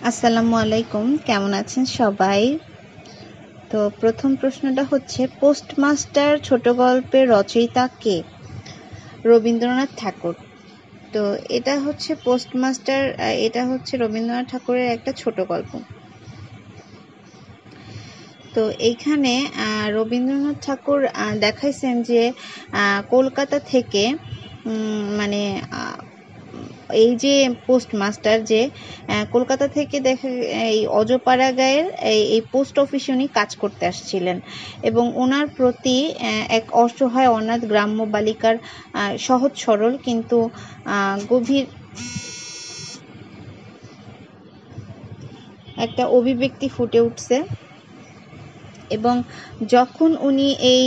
আসসালামু আলাইকুম, কেমন আছেন সবাই? তো প্রথম প্রশ্নটা হচ্ছে, পোস্টমাস্টার ছোট গল্পের রচয়িতা কে? রবীন্দ্রনাথ ঠাকুর। তো এটা হচ্ছে পোস্টমাস্টার, এটা হচ্ছে রবীন্দ্রনাথ ঠাকুরের একটা ছোট গল্প। তো এইখানে রবীন্দ্রনাথ ঠাকুর দেখাইছেন যে কলকাতা থেকে মানে এই যে পোস্টমাস্টার যে কলকাতা থেকে দেখে এই অজপাড়া গাঁয়ের এই পোস্ট অফিসে উনি কাজ করতে আসছিলেন এবং ওনার প্রতি এক অসহায় অনাথ গ্রাম্য বালিকার সহজ সরল কিন্তু গভীর একটা অভিব্যক্তি ফুটে উঠছে। এবং যখন উনি এই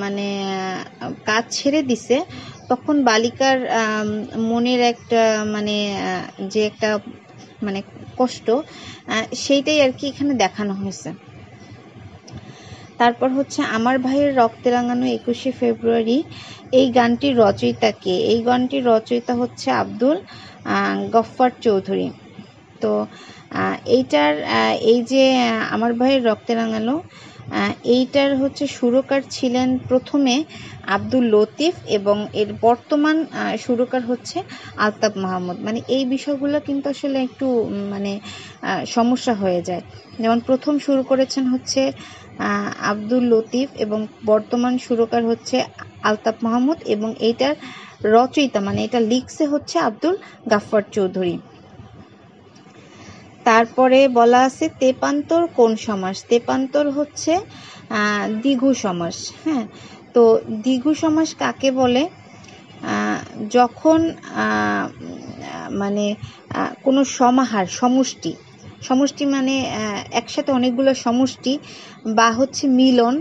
মানে কাজ ছেড়ে দিছে তখন বালিকার মনের একটা যে একটা কষ্ট, সেইটাই আর কি এখানে দেখানো হয়েছে। তারপর হচ্ছে আমার ভাইয়ের রক্তে রাঙানো 21শে ফেব্রুয়ারি, এই গানটির রচয়িতা কে? এই গানটির রচয়িতা হচ্ছে আব্দুল গফফার চৌধুরী। তো এইটার এই যে আমার ভাইয়ের রক্তে রাঙানো, এইটার হচ্ছে সুরকার ছিলেন প্রথমে আব্দুল লতিফ এবং এর বর্তমান সুরকার হচ্ছে আলতাফ মাহমুদ। এই বিষয়গুলো কিন্তু আসলে একটু সমস্যা হয়ে যায়। যেমন প্রথম শুরু করেছেন হচ্ছে আব্দুল লতিফ এবং বর্তমান সুরকার হচ্ছে আলতাফ মাহমুদ এবং এইটার রচয়িতা এটা লিখছে হচ্ছে আব্দুল গাফফার চৌধুরী। তারপরে বলা আছে তেপান্তর কোন সমাস? তেপান্তর হচ্ছে দ্বিগু সমাস। হ্যাঁ, তো দ্বিগু সমাস কাকে বলে? যখন কোনো সমাহার, সমষ্টি একসাথে অনেকগুলো সমষ্টি বা হচ্ছে মিলন,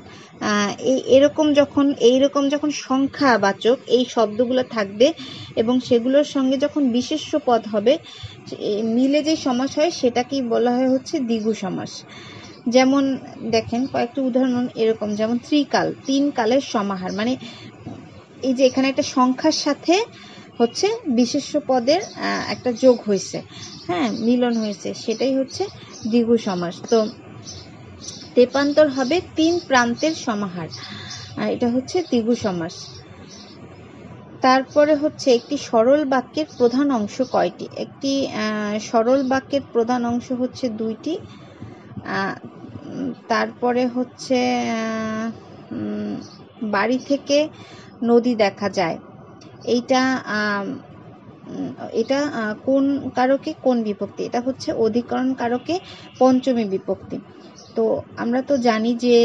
এইরকম যখন সংখ্যাবাচক এই শব্দগুলো থাকবে এবং সেগুলোর সঙ্গে যখন বিশেষ্য পদ হবে, মিলে যে সমাস হয় সেটাকেই বলা হয় হচ্ছে দ্বিগু সমাস। যেমন দেখেন কয়েকটি উদাহরণ এরকম, যেমন ত্রিকাল, 3 কালের সমাহার, এই যে এখানে একটা সংখ্যার সাথে হচ্ছে বিশেষ্য পদের একটা যোগ হয়েছে, হ্যাঁ, মিলন হয়েছে, সেটাই হচ্ছে দ্বিগু সমাস। তো তেপান্তর হবে 3 প্রান্তের সমাহার, এটা হচ্ছে দ্বিগু সমাস। তারপরে হচ্ছে একটি সরল বাক্যের প্রধান অংশ কয়টি? একটি সরল বাক্যের প্রধান অংশ হচ্ছে 2টি। তারপরে হচ্ছে বাড়ি থেকে নদী দেখা যায়, এটা কোন কারকে কোন বিভক্তি? এটা হচ্ছে অধিকরণ কারকে পঞ্চমী বিভক্তি। তো আমরা তো জানি যে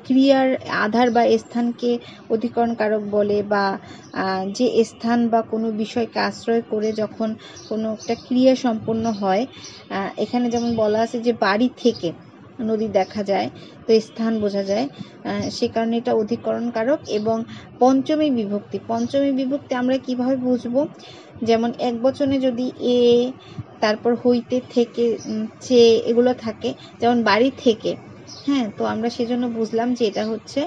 ক্রিয়ার আধার বা স্থানকে অধিকরণ কারক বলে, বা যে স্থান বা কোনো বিষয়কে আশ্রয় করে যখন কোনো একটা ক্রিয়া সম্পন্ন হয়, এখানে যেমন বলা আছে যে বাড়ি থেকে নদী দেখা যায়, তো স্থান বোঝা যায়, সে কারণে এটা অধিকরণ কারক। এবং পঞ্চমী বিভক্তি আমরা কিভাবে বুঝবো? যেমন এক বচনে যদি এ, তারপর হইতে, থেকে, চে এগুলো থাকে, যেমন বাড়ি থেকে, হ্যাঁ, তো আমরা সেজন্য বুঝলাম যে এটা হচ্ছে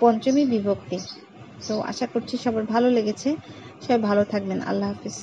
পঞ্চমী বিভক্তি। তো আশা করছি সবার ভালো লেগেছে, সবাই ভালো থাকবেন। আল্লাহ হাফিজ।